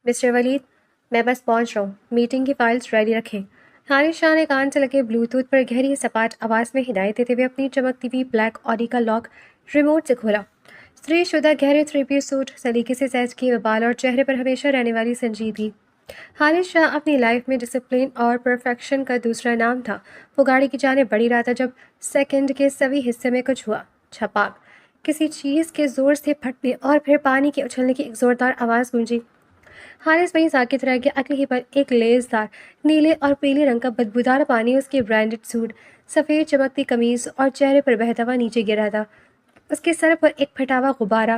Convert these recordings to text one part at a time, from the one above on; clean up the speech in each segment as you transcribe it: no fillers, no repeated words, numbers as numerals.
Mister ولید، میں بس پہنچ رہا ہوں، میٹنگ کی فائلز ریڈی رکھیں۔ حارث شاہ نے کان سے لگے بلوٹوتھ پر گہری سپاٹ آواز میں ہدایت دیتے ہوئے اپنی چمکتی ہوئی بلیک آڈی کا لاک ریموٹ سے کھولا۔ استری شدہ گہرے 3 پیس سوٹ، سلیقے سے سیٹ کیے بال اور چہرے پر ہمیشہ رہنے والی سنجیدگی۔ حارث شاہ اپنی لائف میں ڈسپلن اور پرفیکشن کا دوسرا نام تھا۔ وہ گاڑی کی جانب بڑھ رہا تھا جب سیکنڈ کے سوی حصے میں کچھ ہوا۔ چھپاک! کسی چیز کے زور سے پھٹنے اور پھر پانی کے اچھلنے کی ایک زوردار آواز گونجی۔ حارث وہیں ساکت رہ گیا۔ اگلی ہی پر ایک لیزدار نیلے اور پیلے رنگ کا بدبودار پانی اس کے برانڈڈ سوٹ، سفید چمکتی قمیض اور چہرے پر بہتا ہوا نیچے گر رہا تھا۔ اس کے سر پر ایک پھٹا ہوا غبارہ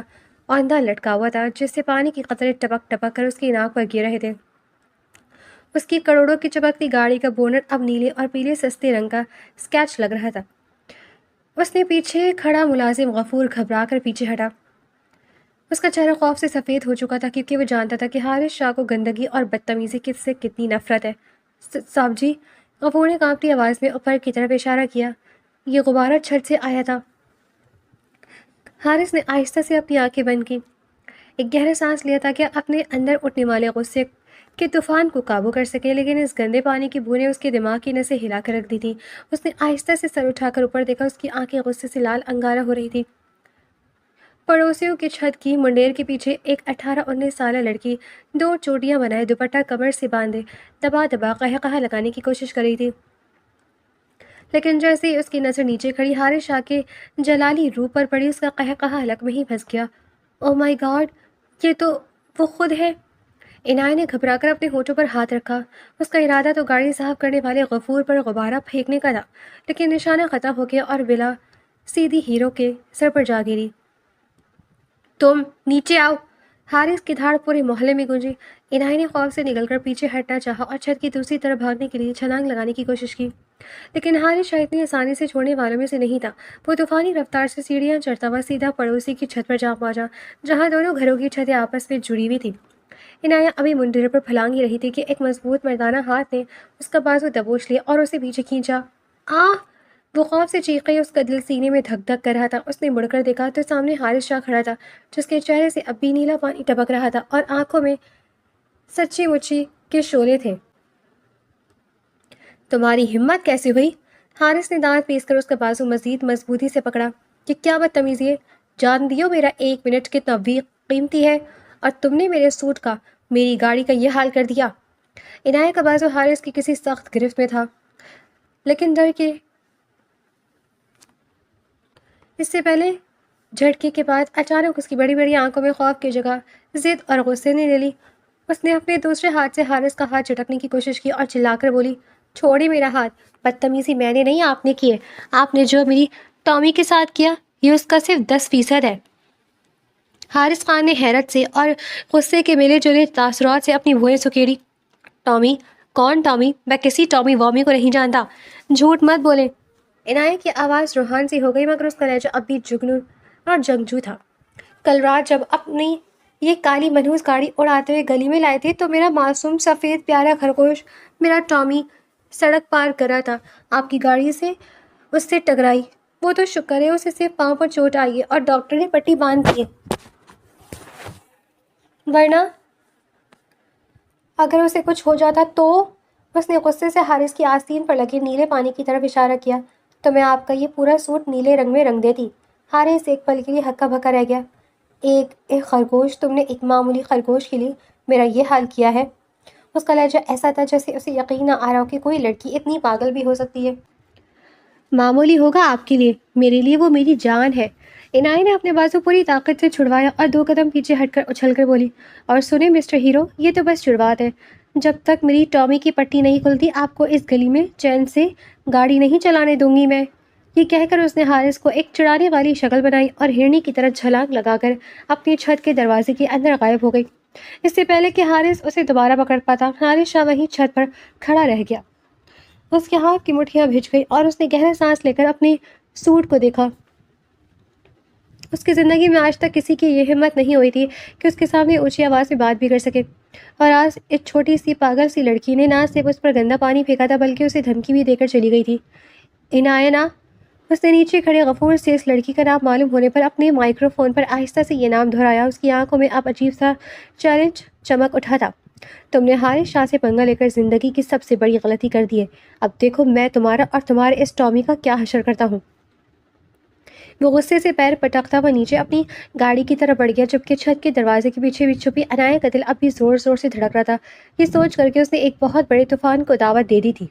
اوندھا لٹکا ہوا تھا جس سے پانی کے قطرے ٹپک ٹپک کر اس کی ناک پر گر رہے تھے۔ اس کی کروڑوں کی چمکتی گاڑی کا بونٹ اب نیلے اور پیلے سستے رنگ کا اسکیچ لگ رہا تھا۔ اس نے پیچھے کھڑا ملازم غفور گھبرا کر پیچھے ہٹا۔ اس کا چہرہ خوف سے سفید ہو چکا تھا کیونکہ وہ جانتا تھا کہ حارث شاہ کو گندگی اور بدتمیزی سے کتنی نفرت ہے۔ صاحب جی، غفور نے کانپتی آواز میں اوپر کی طرف اشارہ کیا۔ یہ غبارہ چھت سے آیا تھا۔ حارث نے آہستہ سے اپنی آنکھیں بند کی، ایک گہرا سانس لیا تاکہ اپنے اندر اٹھنے والے غصے کے طوفان کو قابو کر سکے، لیکن اس گندے پانی کی بوندیں اس کے دماغ کی نسیں ہلا کر رکھ دی تھی۔ اس نے آہستہ سے سر اٹھا کر اوپر دیکھا۔ اس کی آنکھیں غصے سے لال انگارہ ہو رہی تھی۔ پڑوسیوں کی چھت کی منڈیر کے پیچھے ایک 18-19 سالہ لڑکی 2 چوٹیاں بنائے دوپٹہ کمر سے باندھے دبا دبا قہقہہ لگانے کی کوشش کر رہی تھی، لیکن جیسے ہی اس کی نظر نیچے کھڑی حارث شاہ کے جلالی روح پر پڑی، اس کا قہقہہ حلق میں ہی پھنس گیا۔ او مائی گاڈ، یہ تو وہ خود ہے۔ عنایت نے گھبرا کر اپنے ہونٹوں پر ہاتھ رکھا۔ اس کا ارادہ تو گاڑی صاف کرنے والے غفور پر غبارہ پھینکنے کا تھا، لیکن نشانہ خطا ہو گیا اور بلا سیدھی ہیرو کے سر پر جا گری۔ تم نیچے آؤ! حارث کی دھاڑ پورے محلے میں گونجی۔ عنایت نے خوف سے نکل کر پیچھے ہٹنا چاہا اور چھت کی دوسری طرف بھاگنے کے لیے چھلانگ لگانے کی کوشش کی، لیکن حارث شاہ اتنی آسانی سے چھوڑنے والوں میں سے نہیں تھا۔ وہ طوفانی رفتار سے سیڑھیاں چڑھتا ہوا سیدھا پڑوسی کی چھت پر جا پہنچا، جہاں دونوں گھروں کی چھتیں آپس میں جڑی ہوئی تھیں۔ عنایت ابھی منڈیر پر پھلانگ ہی رہی تھی کہ ایک مضبوط مردانہ ہاتھ نے اس کا بازو دبوچ لیا اور اسے پیچھے کھینچا۔ آہ! وہ خوف سے چیخ گئی۔ اس کا دل سینے میں دھک دھک کر رہا تھا۔ اس نے مڑ کر دیکھا تو سامنے حارث شاہ کھڑا تھا، جس کے چہرے سے اب بھی نیلا پانی ٹپک رہا تھا اور آنکھوں میں سچی مچی کے شعلے تھے۔ تمہاری ہمت کیسے ہوئی؟ حارث نے دانت پیس کر اس کا بازو مزید مضبوطی سے پکڑا۔ یہ کیا بدتمیزی ہے؟ جان دیو، میرا 1 منٹ کتنا قیمتی ہے، اور تم نے میرے سوٹ کا، میری گاڑی کا یہ حال کر دیا۔ عنایت کا بازو حارث کی کسی سخت گرفت میں تھا، لیکن ڈر کے اس سے پہلے جھٹکے کے بعد اچانک اس کی بڑی بڑی آنکھوں میں خوف کی جگہ ضد اور غصے نے لے لی۔ اس نے اپنے دوسرے ہاتھ سے حارث کا ہاتھ جھٹکنے کی کوشش کی اور چلا کر بولی، چھوڑی میرا ہاتھ! بدتمیزی میں نے نہیں، آپ نے کی ہے۔ آپ نے جو میری ٹامی کے ساتھ کیا، یہ اس کا صرف 10% ہے۔ حارث خان نے حیرت سے اور غصے کے ملے جلے تاثرات سے اپنی بھویں سکیڑی۔ ٹامی؟ کون ٹامی؟ میں کسی ٹامی وامی کو نہیں جانتا۔ جھوٹ مت بولیں! عنایت کی آواز روحان سی ہو گئی، مگر اس کا لہجہ اب بھی جگنو اور جنگجو تھا۔ کل رات جب اپنی یہ کالی منحوس گاڑی اڑاتے ہوئے گلی میں لائے تھے تو میرا معصوم سفید پیارا خرگوش، میرا ٹامی، سڑک پار کر رہا تھا، آپ کی گاڑی سے اس سے ٹکرائی۔ وہ تو شکر ہے اسے صرف پاؤں پر چوٹ آئی ہے اور ڈاکٹر نے پٹی باندھ دی ہے، ورنہ اگر اسے کچھ ہو جاتا تو۔ اس نے غصے سے حارث کی آستین پر لگے نیلے پانی کی طرف اشارہ کیا۔ تو میں آپ کا یہ پورا سوٹ نیلے رنگ میں رنگ دیتی۔ حارث ایک پل کے لیے ہکا بکا رہ گیا۔ ایک خرگوش؟ تم نے ایک معمولی خرگوش کے لیے میرا یہ حال کیا ہے؟ اس کا لہجہ ایسا تھا جیسے اسے یقین نہ آ رہا ہو کہ کوئی لڑکی اتنی پاگل بھی ہو سکتی ہے۔ معمولی ہوگا آپ کے لیے، میرے لیے وہ میری جان ہے۔ عنایت نے اپنے بازو پوری طاقت سے چھڑوایا اور 2 قدم پیچھے ہٹ کر اچھل کر بولی، اور سنیں مسٹر ہیرو، یہ تو بس شروعات ہے۔ جب تک میری ٹامی کی پٹی نہیں کھلتی آپ کو اس گلی میں چین سے گاڑی نہیں چلانے دوں گی میں۔ یہ کہہ کر اس نے حارث کو ایک چڑھانے والی شکل بنائی اور ہرنی کی طرح چھلانگ لگا کر اپنی چھت کے دروازے کے اندر غائب ہو گئی۔ اس سے پہلے کہ حارث اسے دوبارہ پکڑ پاتا، حارث شاہ وہیں چھت پر کھڑا رہ گیا۔ اس کے ہاتھ کی مٹھیاں بھیج گئی اور اس نے گہرا سانس لے کر اپنے سوٹ کو دیکھا۔ اس کی زندگی میں آج تک کسی کی یہ ہمت نہیں ہوئی تھی کہ اس کے سامنے اونچی آواز میں بات بھی کر سکے، اور آج ایک چھوٹی سی پاگل سی لڑکی نے نہ صرف اس پر گندا پانی پھینکا تھا بلکہ اسے دھمکی بھی دے کر چلی گئی تھی۔ عنایت اس نے نیچے کھڑے غفور سے اس لڑکی کا نام معلوم ہونے پر اپنے مائکرو فون پر آہستہ سے یہ نام دہرایا۔ اس کی آنکھوں میں اب عجیب سا چیلنج چمک اٹھا تھا۔ تم نے حارث شاہ سے پنگا لے کر زندگی کی سب سے بڑی غلطی کر دی ہے۔ اب دیکھو میں تمہارا اور تمہارے اس ٹامی کا کیا حشر کرتا ہوں۔ وہ غصے سے پیر پٹکتا ہوا نیچے اپنی گاڑی کی طرف بڑھ گیا، جبکہ چھت کے دروازے کے پیچھے بھی چھپی عنایت کا دل اب بھی زور زور سے دھڑک رہا تھا۔ یہ سوچ کر کے اس نے ایک بہت بڑے طوفان کو دعوت دے دی تھی۔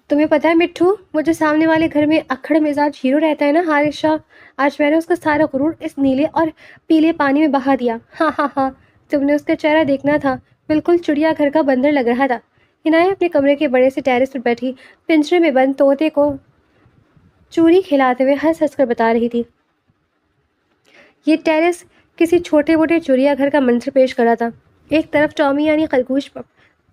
تمہیں پتہ ہے مٹھو، وہ جو سامنے والے گھر میں اکھڑ مزاج ہیرو رہتا ہے نا، حارث شاہ، آج میں نے اس کا سارا غرور اس نیلے اور پیلے پانی میں بہا دیا۔ ہاں ہاں ہاں، تم نے اس کا چہرہ دیکھنا تھا، بالکل چڑیا گھر کا بندر لگ رہا تھا۔ عنایت اپنے کمرے کے بڑے سے ٹیرس پر بیٹھی پنجرے میں بند طوطے کو چوری کھلاتے ہوئے ہنس ہنس کر بتا رہی تھی۔ یہ ٹیرس کسی چھوٹے موٹے چڑیا گھر کا منظر پیش کر رہا تھا۔ ایک طرف ٹامی یعنی خرگوش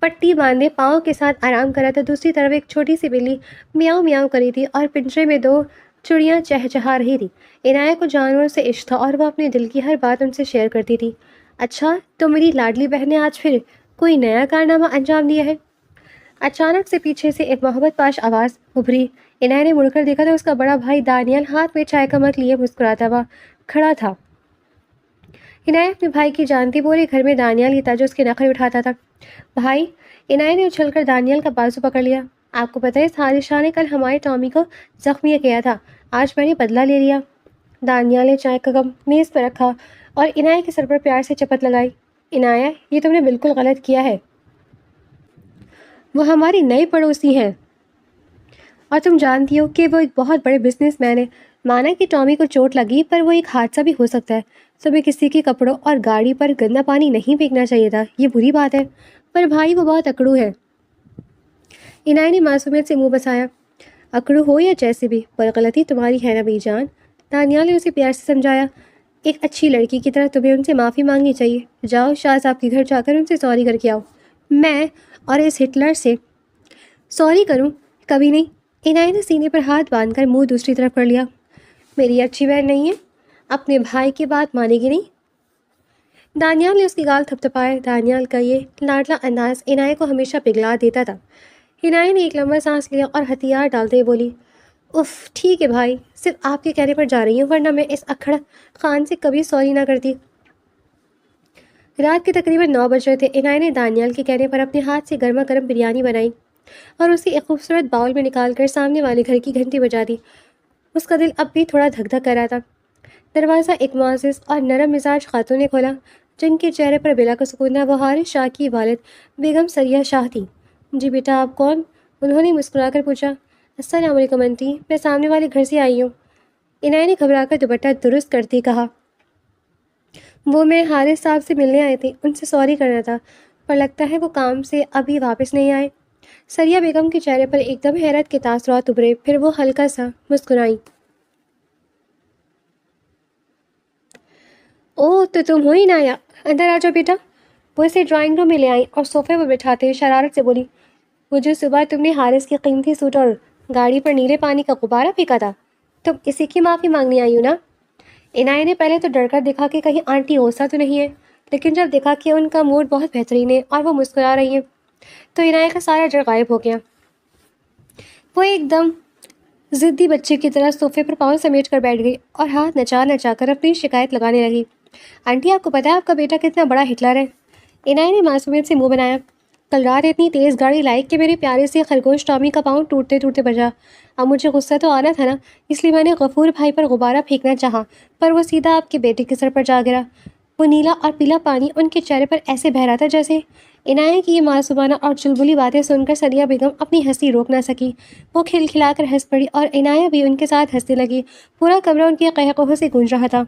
پٹی باندھے پاؤں کے ساتھ آرام کر رہا تھا، دوسری طرف ایک چھوٹی سی بلی میاؤں میاؤں کری تھی اور پنجرے میں دو چڑیاں چہچہا رہی تھی۔ عنایت کو جانوروں سے عشق تھا اور وہ اپنے دل کی ہر بات ان سے شیئر کرتی تھی۔ اچھا تو میری لاڈلی بہن نے آج پھر کوئی نیا کارنامہ انجام دیا ہے؟ اچانک سے پیچھے سے ایک محبت پاش آواز ابھری۔ عنایت نے مڑ کر دیکھا تو اس کا بڑا بھائی دانیال ہاتھ میں چائے کا مگ لیے مسکراتا ہوا کھڑا تھا۔ عنایت اپنے بھائی کی جانتی، پورے گھر میں دانیال ہی تھا جو اس کے نخرے اٹھاتا تھا۔ بھائی، عنایت نے اچھل کر دانیال کا بازو پکڑ لیا۔ آپ کو پتہ ہے اس حارث شاہ نے کل ہمارے ٹامی کو زخمی کیا تھا، آج میں نے بدلہ لے لیا۔ دانیال نے چائے کا کپ میز پر رکھا اور عنایت کے سر پر پیار سے چپت لگائی۔ عنایت، یہ تم نے بالکل غلط کیا ہے، وہ ہماری نئی پڑوسی ہیں اور تم جانتی ہو کہ وہ ایک بہت بڑے بزنس مین ہے۔ مانا کہ ٹامی کو چوٹ لگی پر وہ ایک حادثہ بھی ہو سکتا ہے، تمہیں کسی کے کپڑوں اور گاڑی پر گندا پانی نہیں پھینکنا چاہیے تھا، یہ بری بات ہے۔ پر بھائی وہ بہت اکڑو ہے۔ عنایت نے معصومیت سے منہ بسایا۔ اکڑو ہو یا جیسے بھی، پر غلطی تمہاری ہے نا بھائی جان، دانیال نے اسے پیار سے سمجھایا۔ ایک اچھی لڑکی کی طرح تمہیں ان سے معافی مانگنی چاہیے۔ جاؤ شاہ صاحب کے گھر جا کر ان سے سوری کر کے آؤ۔ میں اور اس ہٹلر سے سوری کروں؟ کبھی نہیں۔ عنایت نے سینے پر ہاتھ باندھ کر منہ دوسری طرف کر لیا۔ میری اچھی بہن نہیں ہے، اپنے بھائی کی بات مانے گی نہیں؟ دانیال نے اس کی گال تھپتھپایا۔ دانیال کا یہ لاڈلا انداز عنایت کو ہمیشہ پگھلا دیتا تھا۔ عنایت نے ایک لمبا سانس لیا اور ہتھیار ڈالتے ہوئے بولی، اف ٹھیک ہے بھائی، صرف آپ کے کہنے پر جا رہی ہوں، ورنہ میں اس اکھڑ خان سے کبھی سوری نہ کرتی۔ رات کے تقریباً 9 بج رہے تھے۔ عنایت نے دانیال کے کہنے پر اپنے ہاتھ سے گرما گرم بریانی بنائی اور اسے ایک خوبصورت باؤل میں نکال کر سامنے والے گھر کی گھنٹی بجا دی۔ اس کا دل اب بھی تھوڑا دھک دھک کر رہا تھا۔ دروازہ ایک معزز اور نرم مزاج خاتون نے کھولا، جن کے چہرے پر بلا کا سکون تھا۔ وہ حارث شاہ کی والد بیگم سریہ شاہ تھی۔ جی بیٹا، آپ کون؟ انہوں نے مسکرا کر پوچھا۔ السلام علیکم انٹی، میں سامنے والے گھر سے آئی ہوں، عنایت نے گھبرا کر دوپٹہ درست کرتے کہا۔ وہ میں حارث صاحب سے ملنے آئی تھی، ان سے سوری کرنا تھا، پر لگتا ہے وہ کام سے ابھی واپس نہیں آئے۔ سریہ بیگم کے چہرے پر ایک دم حیرت کے تاثرات ابھرے، پھر وہ ہلکا سا مسکرائیں۔ اوہ تو تم ہو عنایت، اندر آ جاؤ بیٹا۔ وہ اسے ڈرائنگ روم میں لے آئیں اور صوفے پر بٹھاتے ہوئے شرارت سے بولی، وہ جو صبح تم نے حارث کی قیمتی سوٹ اور گاڑی پر نیلے پانی کا غبارہ پھینکا تھا، تم اسی کی معافی مانگنے آئی ہو نا؟ عنایت نے پہلے تو ڈر کر دیکھا کہ کہیں آنٹی غصہ تو نہیں ہے، لیکن جب دیکھا کہ ان کا موڈ بہت بہترین ہے اور وہ مسکرا رہی ہیں تو عنایت کا سارا ڈر غائب ہو گیا۔ وہ ایک دم ضدی بچے کی طرح صوفے پر پاؤں سمیٹ کر بیٹھ گئی اور ہاتھ نچا نچا کر اپنی شکایت لگانے لگی۔ آنٹی، آپ کو پتہ ہے آپ کا بیٹا کتنا بڑا ہٹلر ہے؟ عنایت نے معصومیت سے منہ بنایا۔ کل رات اتنی تیز گاڑی لائی کہ میرے پیارے سے خرگوش ٹامی کا پاؤں ٹوٹتے ٹوٹتے بجا۔ اب مجھے غصہ تو آنا تھا نا، اس لیے میں نے غفور بھائی پر غبارہ پھینکنا چاہا، پر وہ سیدھا آپ کے بیٹے کے سر پر جا گرا۔ وہ نیلا اور پیلا پانی ان کے چہرے پر ایسے بہہ رہا تھا جیسے… عنایت کی یہ معصومانہ اور چلبلی باتیں سن کر سریہ بیگم اپنی ہنسی روک نہ سکی۔ وہ کھلکھلا کر ہنس پڑی اور عنایت بھی ان کے ساتھ ہنسنے لگی۔ پورا کمرہ ان کے قہقہوں سے گونج رہا تھا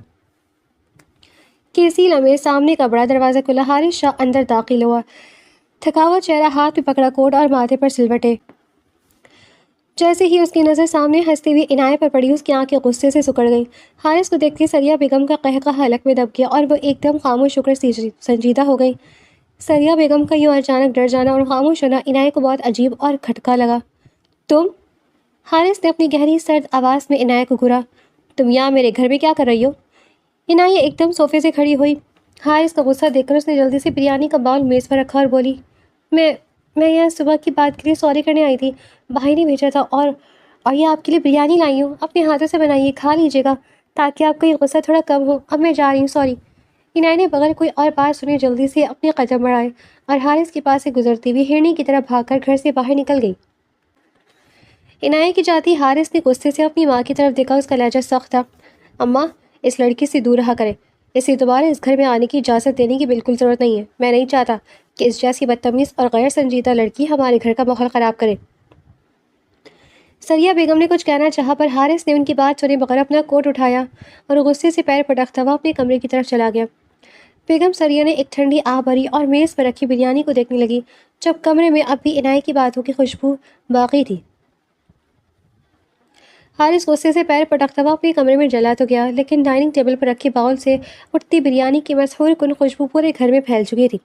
کہ اسی لمحے سامنے کا بڑا دروازہ کھلا۔ حارث شاہ اندر داخل ہوا، تھکا ہوا چہرہ، ہاتھ میں پکڑا کوٹ اور ماتھے پر سلوٹے۔ جیسے ہی اس کی نظر سامنے ہنستے ہوئے عنایت پر پڑی، اس کی آنکھیں غصے سے سکڑ گئیں۔ حارث کو دیکھتے سریہ بیگم کا قہقہ حلق میں دب گیا اور وہ ایک دم خاموش ہو کر سنجیدہ ہو گئی۔ سریہ بیگم کا یوں اچانک ڈر جانا اور خاموش ہونا عنایت کو بہت عجیب اور کھٹکا لگا۔ تم… حارث نے اپنی گہری سرد آواز میں عنایت کو گھورا۔ تم یہاں میرے گھر میں کیا کر رہی ہو؟ عنایت ایک دم صوفے سے کھڑی ہوئی۔ حارث کا غصہ دیکھ کر اس نے جلدی سے بریانی کا باؤل میز پر رکھا اور بولی، میں یہاں صبح کی بات کے لیے سوری کرنے آئی تھی، بھائی نے بھیجا تھا اور اور یہ آپ کے لیے بریانی لائی ہوں، اپنے ہاتھوں سے بنائیے، کھا لیجیے گا تاکہ آپ کا یہ غصہ تھوڑا کم ہو۔ اب میں جا رہی ہوں، سوری۔ عنایت نے بغیر کوئی اور بات سنے جلدی سے اپنے قدم بڑھائے اور حارث کے پاس سے گزرتی ہوئی ہرنی کی طرح بھاگ کر گھر سے باہر نکل گئی۔ عنایت کی جاتی حارث نے غصے سے اپنی ماں کی طرف دیکھا، اس کا لہجہ سخت تھا۔ اماں، اس لڑکی سے دور رہا کریں، اسے دوبارہ اس گھر میں آنے کی اجازت دینے کی بالکل ضرورت نہیں ہے۔ میں نہیں چاہتا کہ اس جیسی بدتمیز اور غیر سنجیدہ لڑکی ہمارے گھر کا ماحول خراب کرے۔ سریہ بیگم نے کچھ کہنا چاہا پر حارث نے ان کی بات سنے بغیر اپنا کوٹ اٹھایا اور غصے سے پیر پٹکتا ہوا اپنے کمرے کی طرف چلا گیا۔ بیگم سریہ نے ایک ٹھنڈی آہ بھری اور میز پر رکھی بریانی کو دیکھنے لگی، جب کمرے میں اب بھی عنایت کی باتوں کی خوشبو باقی تھی۔ حارث غصے سے پیر پٹکتا ہوا اپنے کمرے میں چلا تو گیا، لیکن ڈائننگ ٹیبل پر رکھے باؤل سے اٹھتی بریانی کی مسحور کن خوشبو پورے گھر میں پھیل چکی تھی۔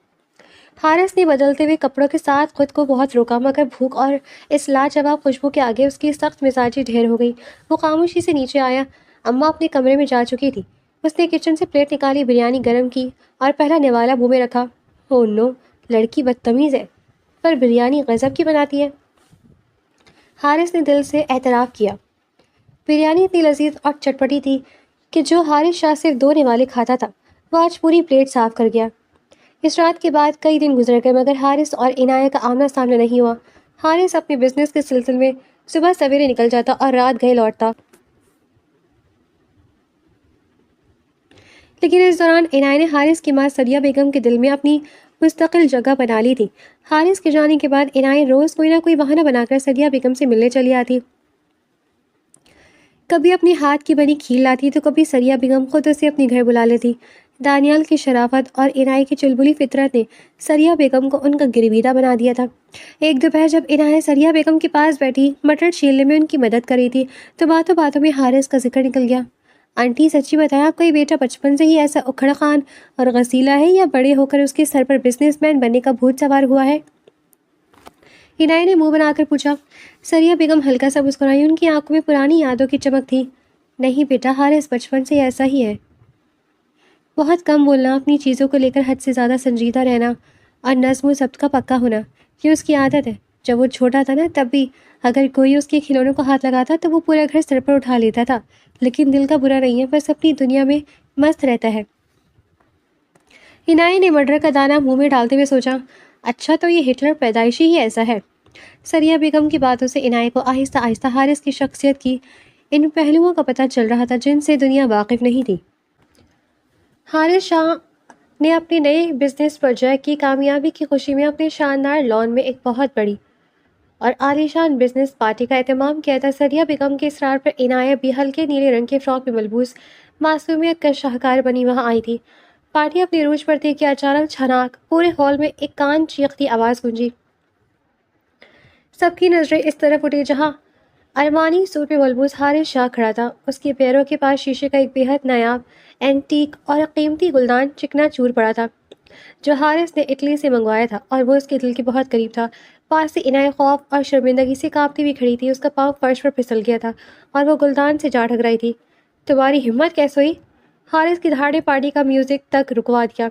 حارث نے بدلتے ہوئے کپڑوں کے ساتھ خود کو بہت روکا، مگر بھوک اور اس لاجواب خوشبو کے آگے اس کی سخت مزاجی ڈھیر ہو گئی۔ وہ خاموشی سے نیچے آیا۔ اماں اپنے کمرے میں جا چکی تھی۔ اس نے کچن سے پلیٹ نکالی، بریانی گرم کی اور پہلا نوالا منہ میں رکھا۔ او نو، لڑکی بدتمیز ہے، پر بریانی غضب کی بناتی ہے۔ حارث نے دل سے اعتراف کیا۔ بریانی اتنی لذیذ اور چٹپٹی تھی کہ جو حارث شاہ صرف 2 نوالے کھاتا تھا، وہ آج پوری پلیٹ صاف کر گیا۔ اس رات کے بعد کئی دن گزر گئے، مگر حارث اور عنایت کا آمنا سامنا نہیں ہوا۔ حارث اپنے بزنس کے سلسلے میں صبح سویرے نکل جاتا اور رات گئے لوٹتا، لیکن اس دوران عنایت نے حارث کی ماں سریہ بیگم کے دل میں اپنی مستقل جگہ بنا لی تھی۔ حارث کے جانے کے بعد عنایت روز کوئی نہ کوئی بہانہ بنا کر سریہ بیگم سے ملنے چلی آتی۔ کبھی اپنے ہاتھ کی بنی کھیر لاتی تو کبھی سریہ بیگم خود اسے اپنے گھر بلا لیتی۔ دانیال کی شرافت اور عنایت کی چلبلی فطرت نے سریہ بیگم کو ان کا گرویدہ بنا دیا تھا۔ ایک دوپہر جب عنایت سریہ بیگم کے پاس بیٹھی مٹر چھیلنے میں ان کی مدد کر رہی تھی تو باتوں باتوں میں حارث کا ذکر نکل گیا۔ آنٹی، سچی بتایا، آپ کا یہ بیٹا بچپن سے ہی ایسا اکھڑ خان اور غسیلا ہے یا بڑے ہو کر اس کے سر پر بزنس مین بننے کا بھوت سوار ہوا ہے؟ عنایت نے منہ بنا کر پوچھا۔ سریہ بیگم ہلکا سا مسکرائی، ان کی آنکھوں میں پرانی یادوں کی چمک تھی۔ نہیں بیٹا، حارث بچپن سے ایسا ہی ہے، بہت کم بولنا، اپنی چیزوں کو لے کر حد سے زیادہ سنجیدہ رہنا اور نظم و ضبط کا پکا ہونا، یہ اس کی عادت ہے۔ جب وہ چھوٹا تھا نا، تب بھی اگر کوئی اس کے کھلونوں کو ہاتھ لگاتا تو وہ پورا گھر سر پر اٹھا لیتا تھا، لیکن دل کا برا نہیں ہے، بس اپنی دنیا میں مست رہتا ہے۔ عنایت نے مٹر کا دانہ منہ میں ڈالتے ہوئے سوچا، اچھا تو یہ ہٹلر پیدائشی ہی ایسا ہے۔ سریہ بیگم کی باتوں سے عنایت کو آہستہ آہستہ حارث کی شخصیت کی ان پہلوؤں کا پتہ چل رہا تھا جن سے دنیا واقف نہیں تھی۔ حارث شاہ نے اپنے نئے بزنس پروجیکٹ کی کامیابی کی خوشی میں اپنے شاندار لان میں ایک بہت بڑی اور عالیشان بزنس پارٹی کا اہتمام کیا تھا۔ سریہ بیگم کے اصرار پر عنایت بھی ہلکے نیلے رنگ کے فراک میں ملبوس معصومیت کا شاہکار بنی وہاں آئی تھی۔ پارٹی اپنی عروج پر تھی کہ اچانک چھناک پورے ہال میں ایک کان چیختی آواز گونجی۔ سب کی نظریں اس طرف اٹھی جہاں ارمانی سوٹ میں ملبوس حارث شاہ کھڑا تھا۔ اس کے پیروں کے پاس شیشے کا ایک بے حد نایاب اینٹیک اور قیمتی گلدان چکنا چور پڑا تھا جو حارث نے اٹلی سے منگوایا تھا، اور وہ اس کے دل کے بہت قریب تھا۔ پاس سے عنایت خوف اور شرمندگی سے کانپتی ہوئی کھڑی تھی، اس کا پاؤں فرش پر پھسل گیا تھا اور وہ گلدان سے جا ٹکرائی تھی۔ تمہاری ہمت کیسے ہوئی؟ حارث کی دھاڑ نے پارٹی کا میوزک تک رکوا دیا۔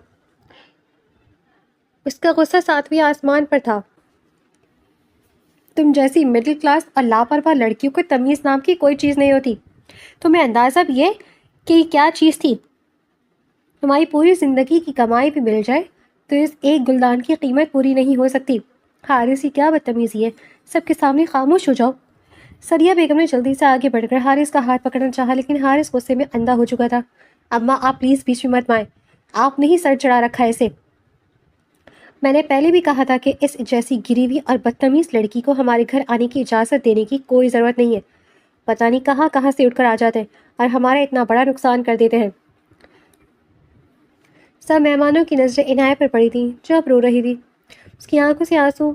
اس کا غصہ 7ویں آسمان پر تھا۔ تم جیسی مڈل کلاس اور لاپرواہ لڑکیوں کو تمیز نام کی کوئی چیز نہیں ہوتی۔ تمہیں اندازہ بھی ہے کہ یہ کیا چیز تھی؟ تمہاری پوری زندگی کی کمائی بھی مل جائے تو اس ایک گلدان کی قیمت پوری نہیں ہو سکتی۔ حارث کی کیا بدتمیزی ہے، سب کے سامنے خاموش ہو جاؤ۔ سریہ بیگم نے جلدی سے آگے بڑھ کر حارث کا ہاتھ پکڑنا چاہا، لیکن حارث غصے میں اندھا ہو چکا تھا۔ اماں، آپ پلیز بیچ میں مت آئیں، آپ نے ہی سر چڑھا رکھا ہے اسے۔ میں نے پہلے بھی کہا تھا کہ اس جیسی گری ہوئی اور بدتمیز لڑکی کو ہمارے گھر آنے کی اجازت دینے کی کوئی ضرورت نہیں ہے۔ پتہ نہیں کہاں کہاں سے اٹھ کر آ جاتے ہیں اور ہمارا اتنا بڑا نقصان کر دیتے ہیں۔ سب مہمانوں کی نظریں عنایت پر پڑی تھیں جو اب رو رہی تھی۔ اس کی آنکھوں سے آنسو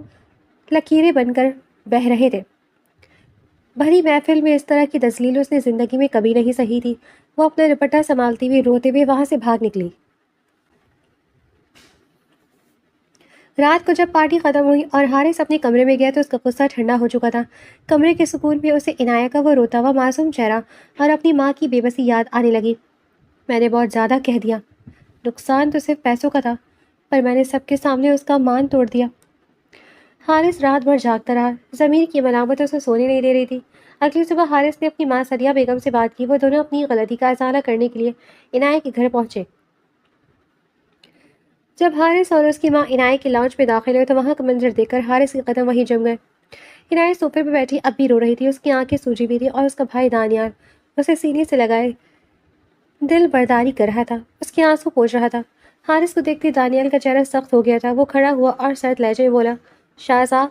لکیریں بن کر بہہ رہے تھے۔ بھری محفل میں اس طرح کی تذلیل اس نے زندگی میں کبھی نہیں سہی تھی۔ وہ اپنا دوپٹہ سنبھالتی ہوئی روتے ہوئے وہاں سے بھاگ نکلی۔ رات کو جب پارٹی ختم ہوئی اور حارث اپنے کمرے میں گیا تو اس کا غصہ ٹھنڈا ہو چکا تھا۔ کمرے کے سکون میں اسے عنایت کا وہ روتا ہوا معصوم چہرہ اور اپنی ماں کی بے بسی یاد آنے لگی۔ میں نے بہت زیادہ کہہ دیا، نقصان تو صرف پیسوں کا تھا، پر میں نے سب کے سامنے اس کا مان توڑ دیا۔ حارث رات بھر جاگتا رہا، ضمیر کی ملامت اسے سونے نہیں دے رہی تھی۔ اگلی صبح حارث نے اپنی ماں سریہ بیگم سے بات کی. وہ دونوں اپنی غلطی کا ازالہ کرنے کے لیے عنایت کے گھر پہنچے. جب حارث اور اس کی ماں عنایت کے لاؤنج میں داخل ہوئے تو وہاں کا منظر دیکھ کر حارث کے قدم وہیں جم گئے. عنایت صوفے پہ بیٹھی اب بھی رو رہی تھی. اس کی آنکھیں سوجی بھی تھی اور اس کا بھائی دانیال اسے سینے سے لگائے دل برداری کر رہا تھا. اس کے آنسو پوچھ رہا تھا. حارث کو دیکھتے دانیال کا چہرہ سخت ہو گیا تھا. وہ کھڑا ہوا اور سرد لہجے میں بولا, شاہزاد,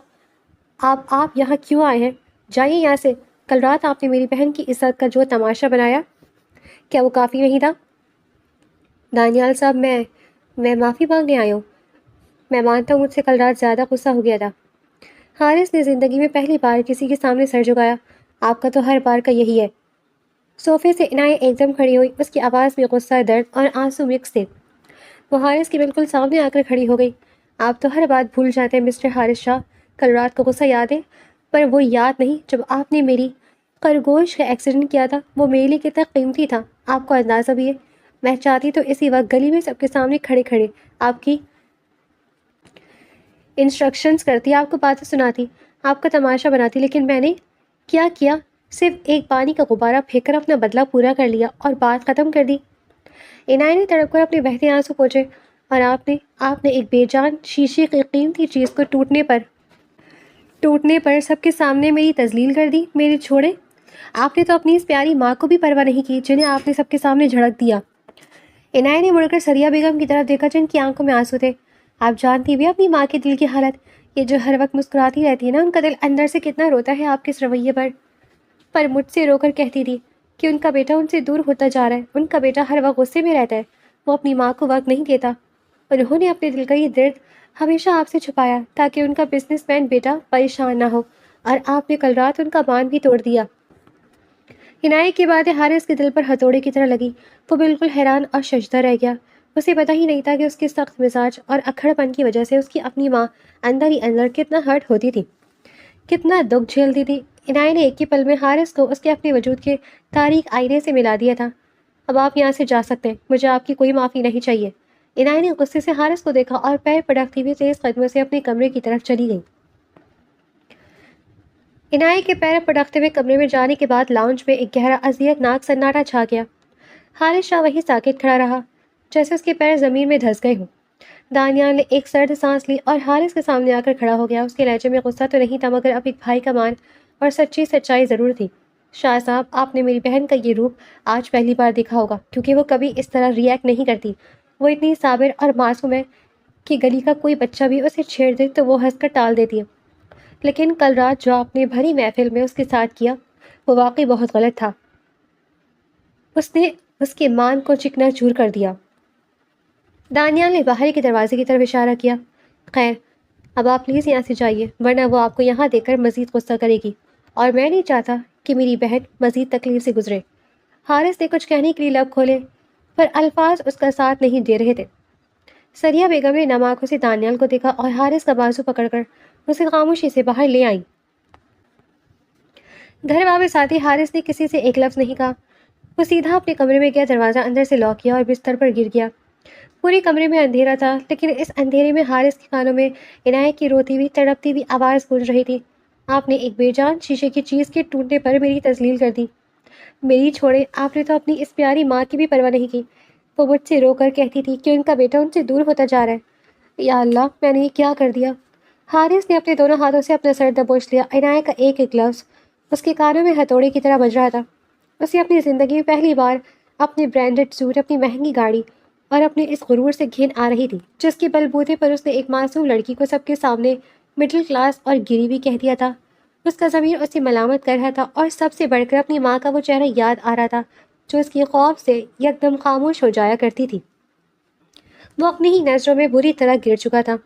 آپ یہاں کیوں آئے ہیں؟ جائیے یہاں سے. کل رات آپ نے میری بہن کی عزت کا جو تماشا بنایا, کیا وہ کافی نہیں تھا؟ دانیال صاحب, میں معافی مانگنے آئی ہوں. میں مانتا ہوں مجھ سے کل رات زیادہ غصہ ہو گیا تھا. حارث نے زندگی میں پہلی بار کسی کے سامنے سر جھکایا. آپ کا تو ہر بار کا یہی ہے. صوفے سے عنایت ایک دم کھڑی ہوئی. اس کی آواز میں غصہ, درد اور آنسو مکس تھے. وہ حارث کے بالکل سامنے آ کر کھڑی ہو گئی. آپ تو ہر بات بھول جاتے ہیں مسٹر حارث شاہ. کل رات کا غصہ یاد ہے, پر وہ یاد نہیں جب آپ نے میری خرگوش کا ایکسیڈنٹ کیا تھا. وہ میرے لیے کتنا قیمتی تھا, آپ کو اندازہ بھی ہے. میں چاہتی تو اسی وقت گلی میں سب کے سامنے کھڑے کھڑے آپ کی انسٹرکشنز کرتی, آپ کو باتیں سناتی, آپ کا تماشا بناتی. لیکن میں نے کیا صرف ایک پانی کا غبارہ پھینک کر اپنا بدلہ پورا کر لیا اور بات ختم کر دی. عنایت نے تڑپ کر اپنے بہتے آنسو پوچھے. اور آپ نے ایک بے جان شیشے کی قیمتی چیز کو ٹوٹنے پر سب کے سامنے میری تذلیل کر دی. میرے چھوڑے, آپ نے تو اپنی اس پیاری ماں کو بھی پرواہ نہیں کی جنہیں آپ نے سب کے سامنے جھڑک دیا. عنایت نے مڑ کر سریہ بیگم کی طرف دیکھا جن کی آنکھوں میں آنسو تھے. آپ جانتی بھی اپنی ماں کے دل کی حالت. یہ جو ہر وقت مسکراتی رہتی ہے نا, ان کا دل اندر سے کتنا روتا ہے آپ کے اس رویے پر مجھ سے رو کر کہتی تھی کہ ان کا بیٹا ان سے دور ہوتا جا رہا ہے. ان کا بیٹا ہر وقت غصے میں رہتا ہے, وہ اپنی ماں کو وقت نہیں دیتا. انہوں نے اپنے دل کا یہ درد ہمیشہ آپ سے چھپایا تاکہ ان کا بزنس مین بیٹا پریشان نہ ہو, اور آپ نے کل رات ان کا باندھ بھی توڑ دیا. عنایت کی باتیں حارث کے دل پر ہتھوڑے کی طرح لگی. وہ بالکل حیران اور ششدر رہ گیا. اسے پتہ ہی نہیں تھا کہ اس کے سخت مزاج اور اکھڑ پن کی وجہ سے اس کی اپنی ماں اندر ہی اندر کتنا ہرٹ ہوتی تھی, کتنا دکھ جھیلتی تھی. عنایت نے ایک ہی پل میں حارث کو اس کے اپنے وجود کے تاریک آئینے سے ملا دیا تھا. اب آپ یہاں سے جا سکتے ہیں, مجھے آپ کی کوئی معافی نہیں چاہیے. عنایت نے غصے سے حارث کو دیکھا اور پیر پٹکتی ہوئی تیز قدموں سے اپنے کمرے کی طرف چلی گئی. عنایت کے پیر پٹکتے ہوئے کمرے میں جانے کے بعد لاؤنج میں ایک گہرا اذیت ناک سناٹا چھا گیا. حارث شاہ وہیں ساکت کھڑا رہا جیسے اس کے پیر زمین میں دھس گئے ہوں. دانیال نے ایک سرد سانس لی اور حارث کے سامنے آ کر کھڑا ہو گیا. اس کے لہجے میں غصہ تو نہیں تھا, مگر اب ایک بھائی کا مان اور سچی سچائی ضرور تھی. شاہ صاحب, آپ نے میری بہن کا یہ روپ آج پہلی بار دیکھا ہوگا, کیونکہ وہ کبھی اس طرح ریئیکٹ نہیں کرتی. وہ اتنی صابر اور معصوم ہے کہ گلی کا کوئی بچہ بھی اسے چھیڑ دے تو وہ ہنس کر ٹال دیتی ہے. لیکن کل رات جو آپ نے بھری محفل میں اس کے ساتھ کیا, وہ واقعی بہت غلط تھا. اس نے اس کے مان کو چکنا چور کر دیا. دانیال نے باہر کے دروازے کی طرف اشارہ کیا. خیر, اب آپ پلیز یہاں سے جائیے, ورنہ وہ آپ کو یہاں دیکھ کر مزید غصہ کرے گی, اور میں نہیں چاہتا کہ میری بہن مزید تکلیف سے گزرے. حارث نے کچھ کہنے کے لیے لب کھولے, پر الفاظ اس کا ساتھ نہیں دے رہے تھے. سریہ بیگم نے نم آنکھوں سے دانیال کو دیکھا اور حارث کا بازو پکڑ کر اسے خاموشی سے باہر لے آئی. گھر واپس آتے حارث نے کسی سے ایک لفظ نہیں کہا. وہ سیدھا اپنے کمرے میں گیا, دروازہ اندر سے لاک کیا اور بستر پر گر گیا. پورے کمرے میں اندھیرا تھا, لیکن اس اندھیرے میں حارث کے کانوں میں عنایت کی روتی ہوئی تڑپتی ہوئی آواز گونج رہی تھی. آپ نے ایک بے جان شیشے کی چیز کے ٹوٹنے پر میری تذلیل کر دی. میری چھوڑے, آپ نے تو اپنی اس پیاری ماں کی بھی پرواہ نہیں کی. وہ مجھ سے رو کر کہتی تھی کہ ان کا بیٹا ان سے دور ہوتا جا رہا ہے. یا اللہ, میں نے یہ کیا کر دیا. حارث نے اپنے دونوں ہاتھوں سے اپنا سر دبوچ لیا. عنایت کا ایک ایک لفظ اس کے کانوں میں ہتھوڑے کی طرح بج رہا تھا. اسے اپنی زندگی میں پہلی بار اپنے برانڈڈ سوٹ, اپنی مہنگی گاڑی اور اپنے اس غرور سے گھن آ رہی تھی جس کے بل بوتے پر اس نے ایک معصوم لڑکی کو سب کے سامنے مڈل کلاس اور گری بھی کہہ دیا تھا. اس کا ضمیر اسے ملامت کر رہا تھا, اور سب سے بڑھ کر اپنی ماں کا وہ چہرہ یاد آ رہا تھا جو اس کی خوف سے یکدم خاموش ہو جایا کرتی تھی. وہ اپنی ہی نظروں میں بری طرح گر چکا تھا.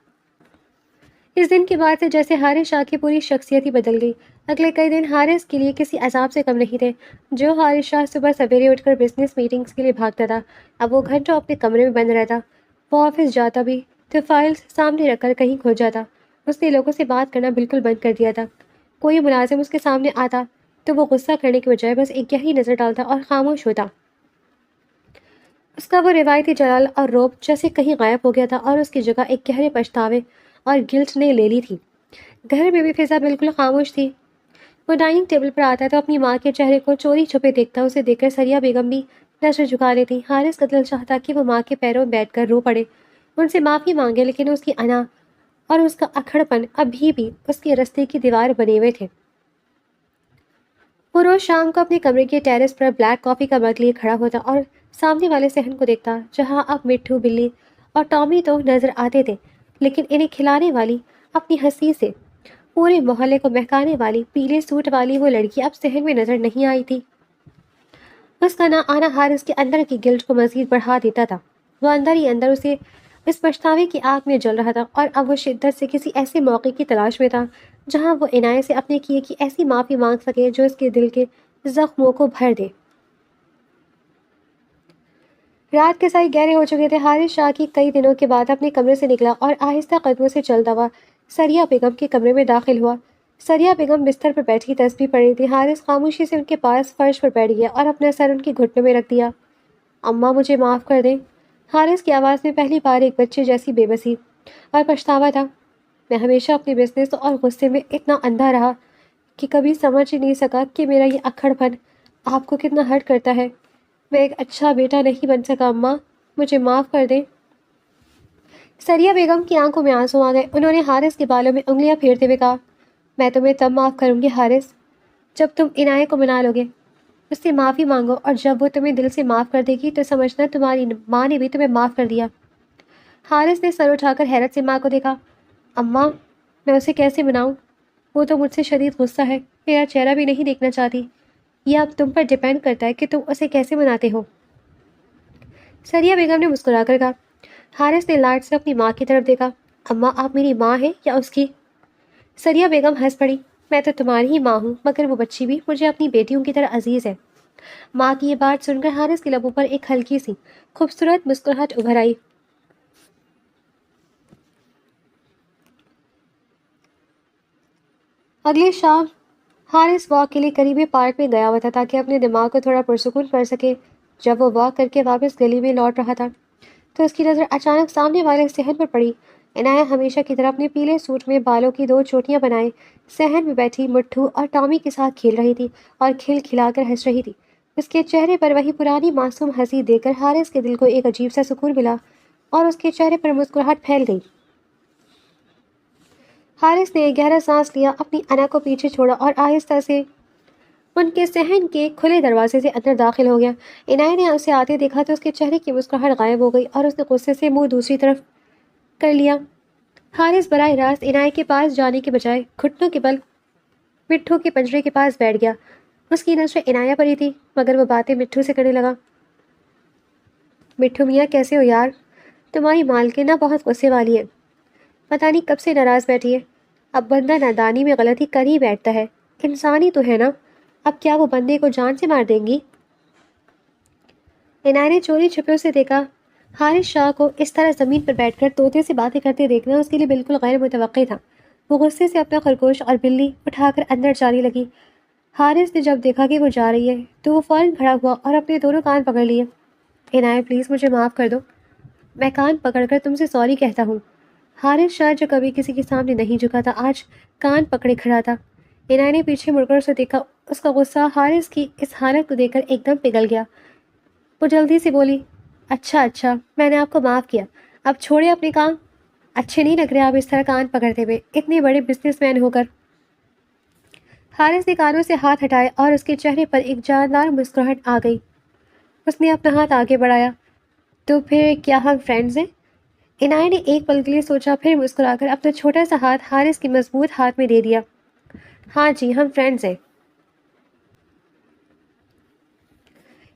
اس دن کے بعد سے جیسے حارث شاہ کی پوری شخصیت ہی بدل گئی. اگلے کئی دن حارث کے لیے کسی عذاب سے کم نہیں تھے. جو حارث شاہ صبح سویرے اٹھ کر بزنس میٹنگز کے لیے بھاگتا تھا, اب وہ گھنٹوں اپنے کمرے میں بند رہتا. وہ آفس جاتا بھی تو فائلز سامنے رکھ کر کہیں کھو جاتا. اس نے لوگوں سے بات کرنا بالکل بند کر دیا تھا. کوئی ملازم اس کے سامنے آتا تو وہ غصہ کرنے کے بجائے بس ایک گہری نظر ڈالتا اور خاموش ہوتا. اس کا وہ روایتی جلال اور روب جیسے کہیں غائب ہو گیا تھا, اور اس کی جگہ ایک گہرے پچھتاوے اور گلٹ نے لے لی تھی. گھر میں بھی فضا بالکل خاموش تھی. وہ ڈائننگ ٹیبل پر آتا تو اپنی ماں کے چہرے کو چوری چھپے دیکھتا. اسے دیکھ کر سریہ بیگم بھی نظر جھکا لیتی. حارث کا دل چاہتا کہ وہ ماں کے پیروں میں بیٹھ کر رو پڑے, ان سے معافی مانگے, لیکن اس کی انا اور اس کا اکھڑ پن ابھی بھی اس کے رستے کی دیوار بنے ہوئے تھے. وہ روز شام کو اپنے کمرے کے ٹیرس پر بلیک کافی کا مگ لیے کھڑا ہوتا اور سامنے والے صحن کو دیکھتا, جہاں اب مٹھو, بلی اور ٹامی تو نظر آتے تھے, لیکن انہیں کھلانے والی, اپنی ہنسی سے پورے محلے کو مہکانے والی پیلے سوٹ والی وہ لڑکی اب صحن میں نظر نہیں آئی تھی. اس کا نہ آنا حارث کے اندر کی گلٹ کو مزید بڑھا دیتا تھا. وہ اندر ہی اندر اسے اس پچھتاوے کی آگ میں جل رہا تھا, اور اب وہ شدت سے کسی ایسے موقع کی تلاش میں تھا جہاں وہ عنایت سے اپنے کیے کی ایسی معافی مانگ سکے جو اس کے دل کے زخموں کو بھر دے. رات کے سائے گہرے ہو چکے تھے. حارث شاہ کی کئی دنوں کے بعد اپنے کمرے سے نکلا اور آہستہ قدموں سے چلتا ہوا سریہ بیگم کے کمرے میں داخل ہوا. سریہ بیگم بستر پر بیٹھی تسبیح پڑھ رہی تھی. حارث خاموشی سے ان کے پاس فرش پر بیٹھ گیا اور اپنا سر ان کی گھٹنوں میں رکھ دیا. اماں, مجھے معاف کر دیں. حارث کی آواز میں پہلی بار ایک بچے جیسی بے بسی اور پچھتاوا تھا. میں ہمیشہ اپنے بزنس اور غصے میں اتنا اندھا رہا کہ کبھی سمجھ ہی نہیں سکا کہ میرا یہ اکھڑ پن آپ کو کتنا ہرٹ کرتا ہے. میں ایک اچھا بیٹا نہیں بن سکا اماں, مجھے معاف کر دیں. سریہ بیگم کی آنکھوں میں آنسو آ گئے. انہوں نے حارث کے بالوں میں انگلیاں پھیرتے ہوئے کہا, میں تمہیں تب معاف کروں گی حارث جب تم عنایت کو منا لو گے. اس سے معافی مانگو, اور جب وہ تمہیں دل سے معاف کر دے گی تو سمجھنا تمہاری ماں نے بھی تمہیں معاف کر دیا. حارث نے سر اٹھا کر حیرت سے ماں کو دیکھا. اماں, میں اسے کیسے مناؤں؟ وہ تو مجھ سے شدید غصہ ہے, میرا چہرہ بھی نہیں دیکھنا چاہتی. یہ اب تم پر ڈیپینڈ کرتا ہے کہ تم اسے کیسے مناتے ہو. سریہ بیگم نے مسکرا کر کہا. حارث نے لاڈ سے اپنی ماں کی طرف دیکھا. اماں, آپ میری ماں ہیں یا اس کی؟ سریہ بیگم ہنس پڑی. میں تو تمہاری ہی ماں ہوں, مگر وہ بچی بھی مجھے اپنی بیٹیوں کی طرح عزیز ہے. ماں کی یہ بات سن کر حارث کے لبوں پر ایک ہلکی سی خوبصورت مسکراہٹ ابھر آئی. اگلے شام حارث واک کے لیے قریبی پارک میں گیا ہوا تھا تاکہ اپنے دماغ کو تھوڑا پرسکون کر سکے. جب وہ واک کر کے واپس گلی میں لوٹ رہا تھا تو اس کی نظر اچانک سامنے والے صحن پر پڑی. عنایت ہمیشہ کی طرح اپنے پیلے سوٹ میں بالوں کی 2 چوٹیاں بنائے صحن میں بیٹھی مٹھو اور ٹامی کے ساتھ کھیل رہی تھی اور کھل کھلا کر ہنس رہی تھی. اس کے چہرے پر وہی پرانی معصوم ہنسی دیکھ کر حارث کے دل کو ایک عجیب سا سکون ملا اور اس کے چہرے پر مسکراہٹ پھیل گئی. حارث نے ایک گہرا سانس لیا, اپنی انا کو پیچھے چھوڑا اور آہستہ سے ان کے صحن کے کھلے دروازے سے اندر داخل ہو گیا. عنایت نے اسے آتے دیکھا تو اس کے چہرے کی مسکراہٹ غائب ہو گئی اور اس نے غصے سے منہ دوسری طرف کر لیا. حارث براہ راست عنایت کے پاس جانے کے بجائے گھٹنوں کے بل مٹھو کے پنجرے کے پاس بیٹھ گیا. اس کی نظریں عنایت پر ہی تھی, مگر وہ باتیں مٹھو سے کرنے لگا. مٹھو میاں, کیسے ہو یار؟ تمہاری مالکن نہ بہت غصے والی ہے, پتہ نہیں کب سے ناراض بیٹھی ہے. اب بندہ نادانی میں غلطی کر ہی بیٹھتا ہے, انسانی تو ہے نا. اب کیا وہ بندے کو جان سے مار دیں گی؟ عنایت نے چوری چھپے سے دیکھا. حارث شاہ کو اس طرح زمین پر بیٹھ کر طوطے سے باتیں کرتے دیکھنا اس کے لیے بالکل غیر متوقع تھا. وہ غصے سے اپنا خرگوش اور بلی اٹھا کر اندر جانے لگی. حارث نے جب دیکھا کہ وہ جا رہی ہے تو وہ فوراً کھڑا ہوا اور اپنے دونوں کان پکڑ لیے. عنایت, پلیز مجھے معاف کر دو, میں کان پکڑ کر تم سے سوری کہتا ہوں. حارث شاہ جو کبھی کسی کے سامنے نہیں جھکا تھا آج کان پکڑے کھڑا تھا. عنایت نے پیچھے مڑ کر اسے دیکھا. اس کا غصہ حارث کی اس حالت کو دیکھ کر ایک دم پگھل گیا. وہ جلدی سے بولی, اچھا میں نے آپ کو معاف کیا, اب چھوڑے اپنے کام. اچھے نہیں لگ رہے آپ اس طرح کان پکڑتے ہوئے, اتنے بڑے بزنس مین ہو کر. حارث نے کانوں سے ہاتھ ہٹائے اور اس کے چہرے پر ایک جاندار مسکراہٹ آ گئی. اس نے اپنا ہاتھ آگے بڑھایا. تو پھر کیا ہم فرینڈز ہیں؟ عنایت نے ایک پل کے لیے سوچا, پھر مسکرا کر اپنا چھوٹا سا ہاتھ حارث کے مضبوط ہاتھ میں دے دیا. ہاں جی, ہم فرینڈز ہیں.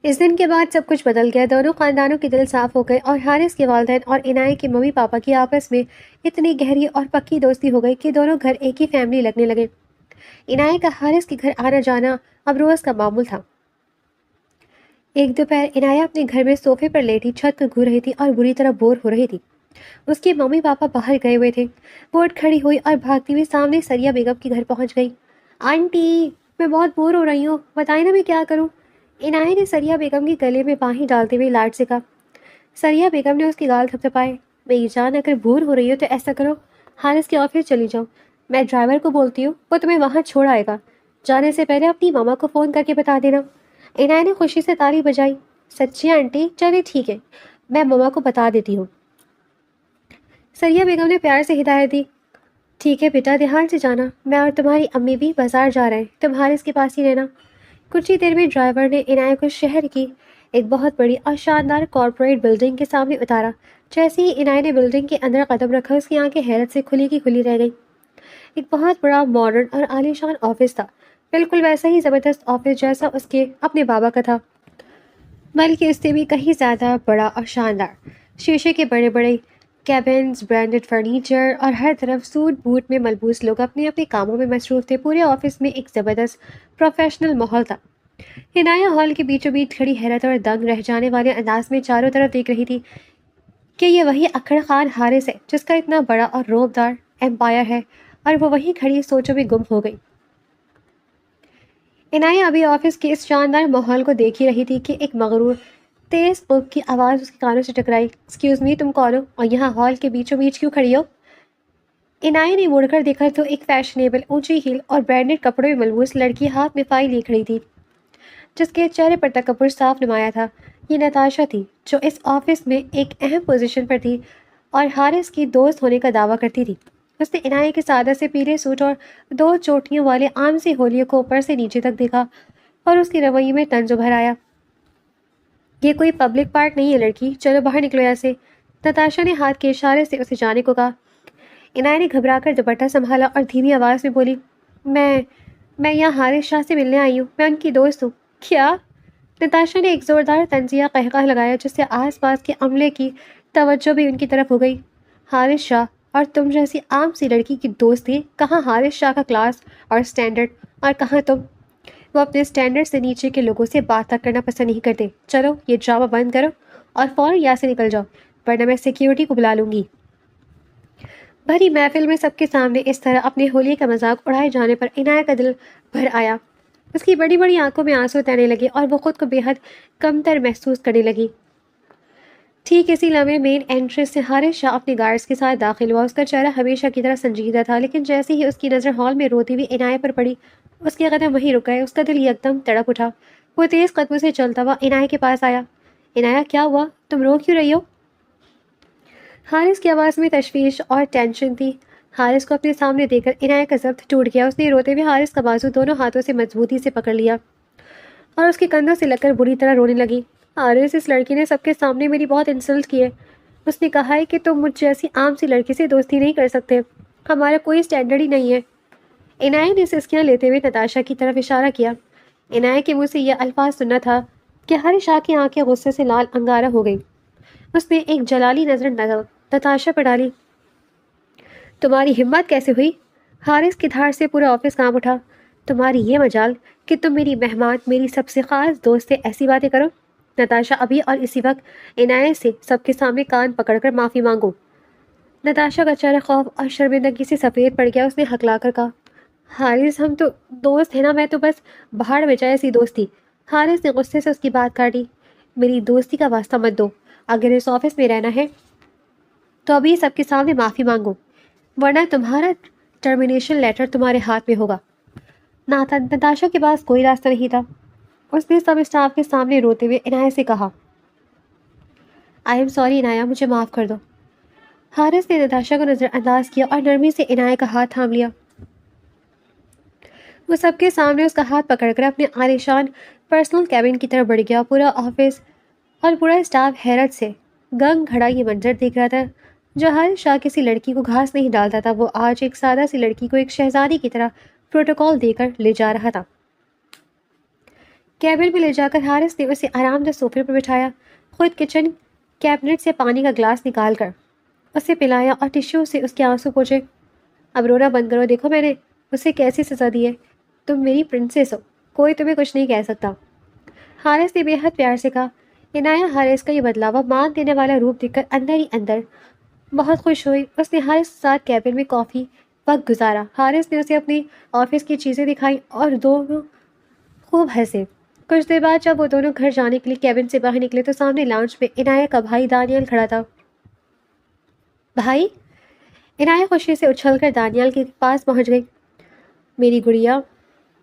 اس دن کے بعد سب کچھ بدل گیا. دونوں خاندانوں کے دل صاف ہو گئے اور حارث کے والدین اور عنایت کے ممی پاپا کی آپس میں اتنی گہری اور پکی دوستی ہو گئی کہ دونوں گھر ایک ہی فیملی لگنے لگے. عنایت کا حارث کے گھر آنا جانا اب روز کا معمول تھا. ایک دوپہر عنایت اپنے گھر میں صوفے پر لیٹی چھت پر گھور رہی تھی اور بری طرح بور ہو رہی تھی. اس کے ممی پاپا باہر گئے ہوئے تھے. وہ اٹھ کھڑی ہوئی اور بھاگتی ہوئی سامنے سریہ بیگم کے گھر پہنچ گئی. آنٹی, میں بہت بور ہو رہی ہوں, بتائیں نا میں کیا کروں؟ عنایت نے سریہ بیگم کے گلے میں باہیں ڈالتے ہوئے لاڈ سے کہا. سریہ بیگم نے اس کی گال تھپتھپائے. میری جان, اگر بور ہو رہی ہو تو ایسا کرو, حارث کے آفس چلی جاؤ. میں ڈرائیور کو بولتی ہوں, وہ تمہیں وہاں چھوڑ آئے گا. جانے سے پہلے اپنی ماما کو فون کر کے بتا دینا۔ عنایت نے خوشی سے تالی بجائی۔ سچی آنٹی؟ چلے ٹھیک ہے، میں ماما کو بتا دیتی ہوں۔ سریہ بیگم نے پیار سے ہدایت دی۔ ٹھیک ہے بیٹا، دھیان سے جانا، میں اور تمہاری امی بھی بازار جا رہے ہیں، تم حارث کے پاس ہی رہنا۔ کچھ ہی دیر میں ڈرائیور نے عنایت کو شہر کی ایک بہت بڑی اور شاندار کارپوریٹ بلڈنگ کے سامنے اتارا۔ جیسے ہی عنایت نے بلڈنگ کے اندر قدم رکھا، اس کی آنکھیں حیرت سے کھلی کی کھلی رہ گئی۔ ایک بہت بڑا ماڈرن اور عالیشان آفس تھا، بالکل ویسا ہی زبردست آفس جیسا اس کے اپنے بابا کا تھا، بلکہ اس سے بھی کہیں زیادہ بڑا اور شاندار۔ شیشے کے بڑے بڑے کیبنز، برانڈڈ فرنیچر اور ہر طرف سوٹ بوٹ میں ملبوس لوگ اپنے اپنے کاموں میں مصروف تھے۔ پورے آفس میں ایک زبردست پروفیشنل ماحول تھا۔ عنایت ہال کے بیچوں بیچ کھڑی حیرت اور دنگ رہ جانے والے انداز میں چاروں طرف دیکھ رہی تھی کہ یہ وہی اکھڑ خان حارث ہے جس کا اتنا بڑا اور روبدار امپائر ہے، اور وہ وہیں کھڑی سوچوں میں گم ہو گئی۔ عنایت ابھی آفس کے اس شاندار ماحول کو دیکھ ہی رہی تھی کہ ایک مغرور تیز پگ کی آواز اس کے کانوں سے ٹکرائی۔ ایکسکیوز می، تم کون ہو اور یہاں ہال کے بیچوں بیچ کیوں کھڑی ہو؟ عنایت نے مڑ کر دیکھا تو ایک فیشنیبل اونچی ہیل اور برانڈڈ کپڑوں میں ملبوس لڑکی ہاتھ میں فائل لیے کھڑی تھی، جس کے چہرے پر تکبر صاف نمایاں تھا۔ یہ نتاشا تھی، جو اس آفس میں ایک اہم پوزیشن پر تھی اور حارث کی دوست ہونے کا دعویٰ کرتی تھی۔ اس نے عنایت کے سادہ سے پیلے سوٹ اور دو چوٹیوں والے عام سے ہولیے کو اوپر سے نیچے تک دیکھا اور اس کے رویے میں طنز ابھر آیا۔ یہ کوئی پبلک پارک نہیں ہے لڑکی، چلو باہر نکلو یہاں سے۔ نتاشا نے ہاتھ کے اشارے سے اسے جانے کو کہا۔ عنایت نے گھبرا کر دوپٹہ سنبھالا اور دھیمی آواز میں بولی، میں یہاں حارث شاہ سے ملنے آئی ہوں، میں ان کی دوست ہوں۔ کیا؟ نتاشا نے ایک زوردار طنزیہ قہقہ لگایا جس سے آس پاس کے عملے کی توجہ بھی ان کی طرف ہو گئی۔ حارث شاہ اور تم جیسی عام سی لڑکی کی دوستی؟ کہاں حارث شاہ کا کلاس اور سٹینڈرڈ، اور کہاں تم؟ وہ اپنے سٹینڈرڈ سے نیچے کے لوگوں سے بات تک کرنا پسند نہیں کرتے۔ چلو یہ ڈرامہ بند کرو اور فوراً یہاں سے نکل جاؤ، ورنہ میں سیکیورٹی کو بلا لوں گی۔ بھری محفل میں سب کے سامنے اس طرح اپنے ہولی کا مذاق اڑائے جانے پر عنایت کا دل بھر آیا۔ اس کی بڑی بڑی آنکھوں میں آنسو تیرنے لگے اور وہ خود کو بے حد کمتر محسوس کرنے لگی۔ ٹھیک اسی لمحے مین انٹرنس سے حارث شاہ اپنے گارڈز کے ساتھ داخل ہوا۔ اس کا چہرہ ہمیشہ کی طرح سنجیدہ تھا، لیکن جیسے ہی اس کی نظر ہال میں روتی ہوئی عنایت پر پڑی، اس کے قدم وہیں رک گئے۔ اس کا دل یکدم تڑپ اٹھا۔ وہ تیز قدموں سے چلتا ہوا عنایت کے پاس آیا۔ عنایت، کیا ہوا؟ تم رو کیوں رہی ہو؟ حارث کی آواز میں تشویش اور ٹینشن تھی۔ حارث کو اپنے سامنے دیکھ کر عنایت کا ضبط ٹوٹ گیا۔ اس نے روتے ہوئے حارث کا بازو دونوں ہاتھوں سے مضبوطی سے پکڑ لیا اور اس کے کندھوں سے لگ کر بری طرح رونے لگی۔ حارث، اس لڑکی نے سب کے سامنے میری بہت انسلٹ کی ہے۔ اس نے کہا ہے کہ تم مجھ جیسی عام سی لڑکی سے دوستی نہیں کر سکتے، ہمارا کوئی سٹینڈرڈ ہی نہیں ہے۔ عنایت نے سسکیاں لیتے ہوئے نتاشا کی طرف اشارہ کیا۔ عنایت کے منہ سے یہ الفاظ سننا تھا کہ حارث شاہ کی آنکھیں غصے سے لال انگارہ ہو گئی۔ اس نے ایک جلالی نظر نتاشا پر ڈالی۔ تمہاری ہمت کیسے ہوئی؟ حارث کی دھار سے پورا آفس کانپ اٹھا۔ تمہاری یہ مجال کہ تم میری مہمان، میری سب سے خاص دوست سے ایسی باتیں کرو؟ نتاشا، ابھی اور اسی وقت عنایت سے سب کے سامنے کان پکڑ کر معافی مانگو۔ نتاشا کا چہرہ خوف اور شرمندگی سے سفید پڑ گیا۔ اس نے ہکلا کر کہا، حارث ہم تو دوست ہیں نا، میں تو بس بہاڑ میں جائے سی دوست تھی۔ حارث نے غصے سے اس کی بات کاٹی۔ میری دوستی کا واسطہ مت دو، اگر اس آفس میں رہنا ہے تو ابھی سب کے سامنے معافی مانگو، ورنہ تمہارا ٹرمینیشن لیٹر تمہارے ہاتھ میں ہوگا۔ نتاشا کے پاس کوئی راستہ نہیں تھا۔ اس نے سب اسٹاف کے سامنے روتے ہوئے عنایت سے کہا، آئی ایم سوری عنایت، مجھے معاف کر دو۔ حارث نے نتاشا کو نظر انداز کیا اور نرمی سے عنایت کا ہاتھ تھام لیا۔ وہ سب کے سامنے اس کا ہاتھ پکڑ کر اپنے عالیشان پرسنل کیبن کی طرف بڑھ گیا۔ پورا آفس اور پورا اسٹاف حیرت سے گنگ کھڑا یہ منظر دیکھ رہا تھا۔ جو حارث شاہ کسی لڑکی کو گھاس نہیں ڈالتا تھا، وہ آج ایک سادہ سی لڑکی کو ایک شہزادی کی طرح پروٹوکول دے کر لے جا رہا تھا۔ کیبن میں لے جا کر حارث نے اسے آرام دہ صوفے پر بٹھایا، خود کچن کیبنٹ سے پانی کا گلاس نکال کر اسے پلایا اور ٹشو سے اس کے آنسو پوچھے۔ اب رونا بند کرو، دیکھو میں نے اسے کیسی سزا دی ہے۔ تم میری پرنسس ہو، کوئی تمہیں کچھ نہیں کہہ سکتا۔ حارث نے بے حد پیار سے کہا۔ عنایت حارث کا یہ بدلاوا مان دینے والا روپ دیکھ کر اندر ہی اندر بہت خوش ہوئی۔ اس نے حارث کے ساتھ کیبن میں کافی وقت گزارا۔ حارث نے اسے اپنی آفس کی چیزیں دکھائی اور دونوں خوب ہنسے۔ کچھ دیر بعد جب وہ دونوں گھر جانے کے لیے کیبن سے باہر نکلے تو سامنے لاؤنج میں عنایت کا بھائی دانیال کھڑا تھا۔ بھائی؟ عنایت خوشی سے اچھل کر دانیال کے پاس پہنچ گئی۔ میری گڑیا،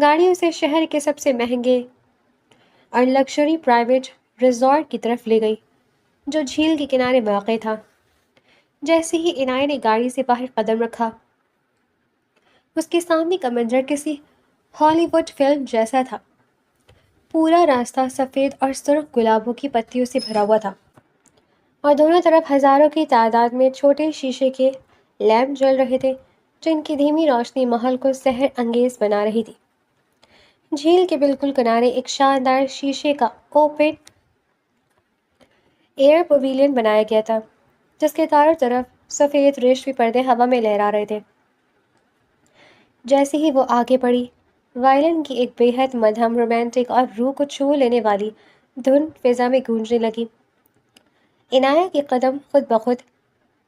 گاڑی اسے شہر کے سب سے مہنگے اور لگژری پرائیویٹ ریزورٹ کی طرف لے گئی جو جھیل کے کنارے واقع تھا۔ جیسے ہی عنایت نے گاڑی سے باہر قدم رکھا، اس کے سامنے کا منظر کسی ہالی ووڈ فلم جیسا تھا۔ پورا راستہ سفید اور سرخ گلابوں کی پتیوں سے بھرا ہوا تھا، اور دونوں طرف ہزاروں کی تعداد میں چھوٹے شیشے کے لیمپ جل رہے تھے جن کی دھیمی روشنی ماحول کو سحر انگیز بنا رہی تھی۔ جھیل کے بالکل کنارے ایک شاندار شیشے کا اوپن ایئر پویلین بنایا گیا تھا جس کے چاروں طرف سفید ریشمی پردے ہوا میں لہرا رہے تھے۔ جیسے ہی وہ آگے بڑھی، وائلن کی ایک بے حد مدھم، رومانٹک اور روح کو چھو لینے والی دھن فضا میں گونجنے لگی۔ عنایت کے قدم خود بخود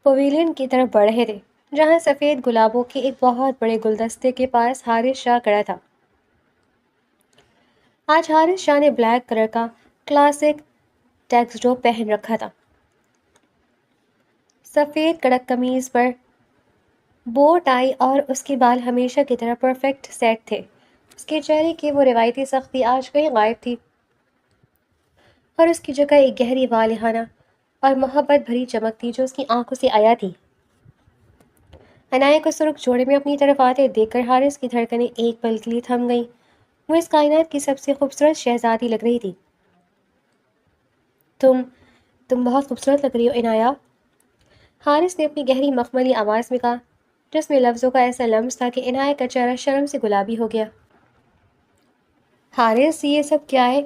پویلین کی طرف بڑھ رہے تھے جہاں سفید گلابوں کے ایک بہت بڑے گلدستے کے پاس حارث شاہ کھڑا تھا۔ آج حارث شاہ نے بلیک کلر کا کلاسک ٹیکسڈو پہن رکھا تھا۔ سفید کڑک قمیض پر بو ٹائی اور اس کے بال ہمیشہ کی طرح پرفیکٹ سیٹ تھے۔ اس کے چہرے کی وہ روایتی سختی آج کہیں غائب تھی اور اس کی جگہ ایک گہری والہانہ اور محبت بھری چمک تھی جو اس کی آنکھوں سے آیا تھی۔ عنایت کو سرخ جوڑے میں اپنی طرف آتے دیکھ کر حارث کی دھڑکنیں ایک پل کے لیے تھم گئیں۔ وہ اس کائنات کی سب سے خوبصورت شہزادی لگ رہی تھی۔ تم بہت خوبصورت لگ رہی ہو عنایت، حارث نے اپنی گہری مخملی آواز میں کہا جس میں لفظوں کا ایسا لمس تھا کہ عنایت کا چہرہ شرم سے گلابی ہو گیا۔ حارث، یہ سب کیا ہے؟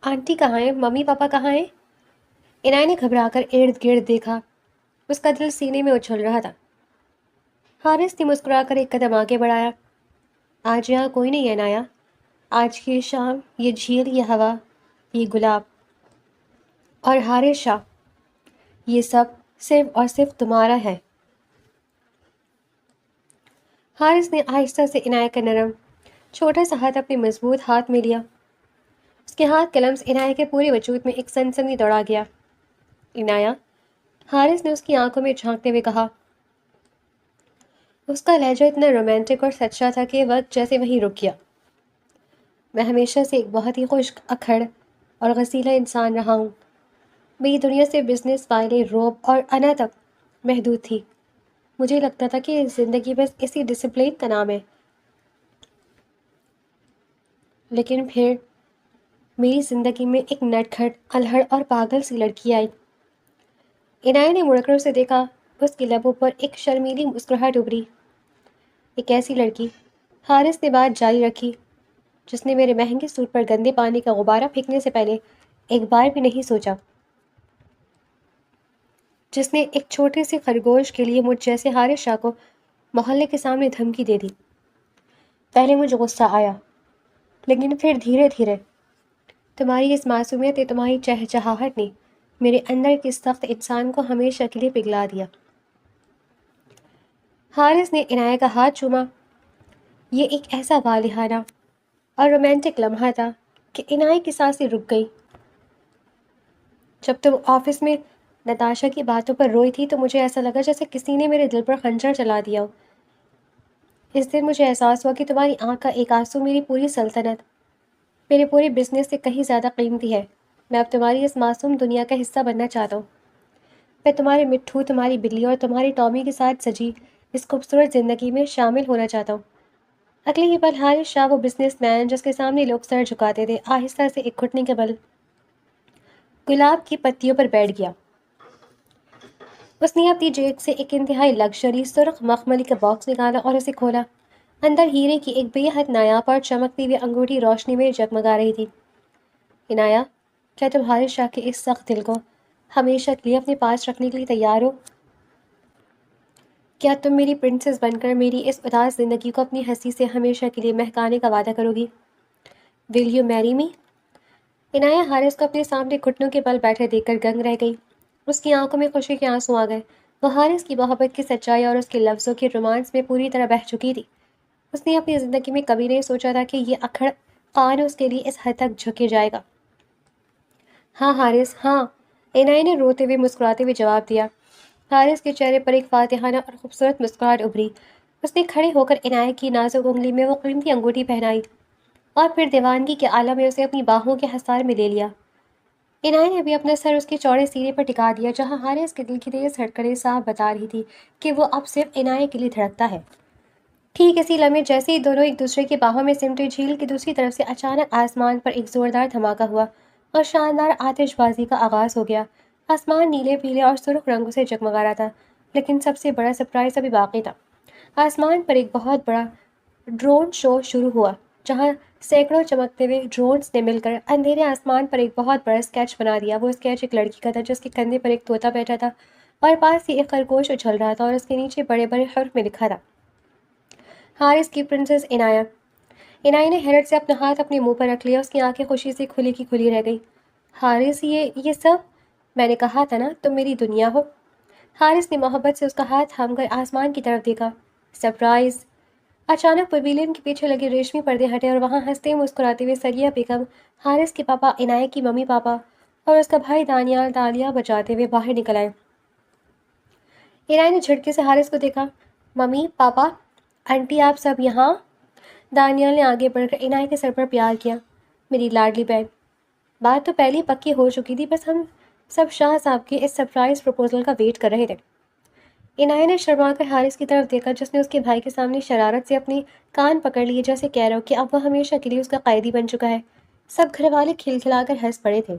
آنٹی کہاں ہیں؟ ممی پاپا کہاں ہیں؟ عنایت نے گھبرا کر ارد گرد دیکھا۔ اس کا دل سینے میں اچھل رہا تھا۔ حارث نے مسکرا کر ایک قدم آگے بڑھایا۔ آج یہاں کوئی نہیں ہے عنایت۔ آج کی شام، یہ جھیل، یہ ہوا، یہ گلاب اور حارث شاہ، یہ سب صرف اور صرف تمہارا ہے۔ حارث نے آہستہ سے عنایت کا نرم چھوٹا سا ہاتھ اپنے مضبوط ہاتھ میں لیا۔ اس کے ہاتھ کا لمس عنایت کے پورے وجود میں ایک سنسنی دوڑا گیا۔ عنایت، حارث نے اس کی آنکھوں میں جھانکتے ہوئے کہا۔ اس کا لہجہ اتنا رومانٹک اور سچا تھا کہ وقت جیسے وہیں رک گیا۔ میں ہمیشہ سے ایک بہت ہی خشک، اکھڑ اور غسیلا انسان رہا ہوں۔ میری دنیا سے بزنس، فائلیں، روب اور انا تک محدود تھی۔ مجھے لگتا تھا کہ زندگی بس اسی ڈسپلن کا نام ہے، لیکن پھر میری زندگی میں ایک نٹکھٹ، الہڑ اور پاگل سی لڑکی آئی۔ عنایت نے مڑ کر اسے دیکھا۔ اس کے لبوں پر ایک شرمیلی مسکراہٹ ابھری۔ ایک ایسی لڑکی، حارث نے بات جاری رکھی، جس نے میرے مہنگے سوٹ پر گندے پانی کا غبارہ پھینکنے سے پہلے ایک بار بھی نہیں سوچا، جس نے ایک چھوٹے سے خرگوش کے لیے مجھ جیسے حارث شاہ کو محلے کے سامنے دھمکی دے دی۔ پہلے مجھے غصہ آیا، لیکن پھر دھیرے دھیرے تمہاری اس معصومیت اور تمہاری چہچہاہٹ نے میرے اندر کے سخت انسان کو ہمیشہ کے لیے پگھلا دیا۔ حارث نے عنایت کا ہاتھ چوما۔ یہ ایک ایسا والہانہ اور رومانٹک لمحہ تھا کہ عنایت کی سانسیں رک گئی۔ جب تم آفس میں نتاشا کی باتوں پر روئی تھی تو مجھے ایسا لگا جیسے کسی نے میرے دل پر خنجر چلا دیا ہو۔ اس دن مجھے احساس ہوا کہ تمہاری آنکھ کا ایک آنسو میری پوری سلطنت، میرے پورے بزنس سے کہیں زیادہ قیمتی ہے۔ میں اب تمہاری اس معصوم دنیا کا حصہ بننا چاہتا ہوں۔ میں تمہارے مٹھو، تمہاری بلی اور تمہاری ٹامی کے ساتھ سجی اس خوبصورت زندگی میں شامل ہونا چاہتا ہوں۔ اگلے ہی پل حارث شاہ، وہ بزنس مین جس کے سامنے لوگ سر جھکاتے تھے، آہستہ سے ایک گھٹنے کے بل گلاب کی پتیوں پر بیٹھ گیا۔ اس نے اپنی جیب سے ایک انتہائی لگژری سرخ مخملی کا باکس نکالا اور اسے کھولا۔ اندر ہیرے کی ایک بے حد نایاب اور چمکتی ہوئی انگوٹھی روشنی میں جگمگا رہی تھی۔ عنایت، کیا تم حارث شاہ کے اس سخت دل کو ہمیشہ کے لیے اپنے پاس رکھنے کے لیے تیار ہو؟ کیا تم میری پرنسس بن کر میری اس اداس زندگی کو اپنی ہنسی سے ہمیشہ کے لیے مہکانے کا وعدہ کرو گی؟ ول یو میری می؟ عنایت حارث کو اپنے سامنے گھٹنوں کے بل بیٹھے دیکھ کر دنگ رہ گئی۔ اس کی آنکھوں میں خوشی کے آنسو آ گئے۔ وہ حارث کی محبت کی سچائی اور اس کے لفظوں کے رومانس میں پوری طرح بہہ چکی تھی۔ اس نے اپنی زندگی میں کبھی نہیں سوچا تھا کہ یہ اکھڑ خان اس کے لیے اس حد تک جھکے جائے گا۔ ہاں حارث، ہاں، عنایت نے روتے ہوئے مسکراتے ہوئے جواب دیا۔ حارث کے چہرے پر ایک فاتحانہ اور خوبصورت مسکراہٹ ابھری۔ اس نے کھڑے ہو کر عنایت کی نازک انگلی میں وہ قیمتی انگوٹھی پہنائی۔ اور پھر دیوانگی کے عالم میں اسے اپنی باہوں کے حصار میں لے لیا۔ عنایت نے بھی اپنا سر اس کے چوڑے سینے پر ٹکا دیا، جہاں حارث کے دل کی تیز دھڑکنیں صاف بتا رہی تھی کہ وہ اب صرف عنایت کے لیے دھڑکتا ہے۔ ٹھیک اسی لمحے جیسے ہی دونوں ایک دوسرے کی باہوں میں سمٹے، جھیل کی دوسری طرف سے اچانک آسمان پر ایک زوردار دھماکہ ہوا اور شاندار آتش بازی کا آغاز ہو گیا۔ آسمان نیلے، پیلے اور سرخ رنگوں سے جگمگا رہا تھا، لیکن سب سے بڑا سرپرائز ابھی باقی تھا۔ آسمان پر ایک بہت بڑا ڈرون شو شروع ہوا، جہاں سینکڑوں چمکتے ہوئے ڈرونز نے مل کر اندھیرے آسمان پر ایک بہت بڑا اسکیچ بنا دیا۔ وہ اسکیچ ایک لڑکی کا تھا جس کے کندھے پر ایک طوطا بیٹھا تھا اور پاس ہی ایک خرگوش اچھل رہا تھا، اور اس کے نیچے بڑے بڑے حرف میں لکھا تھا، حارث کی پرنسس عنایت۔ عنایت نے حیرت سے اپنا ہاتھ اپنے منہ پر رکھ لیا، اس کی آنکھیں خوشی سے کھلی کی کھلی رہ گئی۔ حارث، یہ سب؟ میں نے کہا تھا نا تم میری دنیا ہو۔ حارث نے محبت سے اس کا ہاتھ تھام کر آسمان کی طرف دیکھا۔ سرپرائز! اچانک پویلین کے پیچھے لگے ریشمی پردے ہٹے اور وہاں ہنستے مسکراتے ہوئے سریہ بیگم، حارث کے پاپا، عنایت کی ممی پاپا اور اس کا بھائی دانیال تالیاں بجاتے ہوئے باہر نکل آئے۔ عنایت نے جھٹکے سے حارث کو دیکھا۔ ممی، پاپا، آنٹی، آپ سب یہاں؟ دانیال نے آگے بڑھ کر عنایت کے سر پر پیار کیا۔ میری لاڈلی بہن، بات تو پہلے ہی پکی ہو چکی تھی، بس ہم سب شاہ صاحب کے اس سرپرائز پروپوزل کا ویٹ کر رہے تھے۔ عنایت نے شرما کر حارث کی طرف دیکھا، جس نے اس کے بھائی کے سامنے شرارت سے اپنے کان پکڑ لیے، جیسے کہہ رہا ہو کہ اب وہ ہمیشہ کے لیے اس کا قیدی بن چکا ہے۔ سب گھر والے کھلکھلا کر ہنس پڑے تھے۔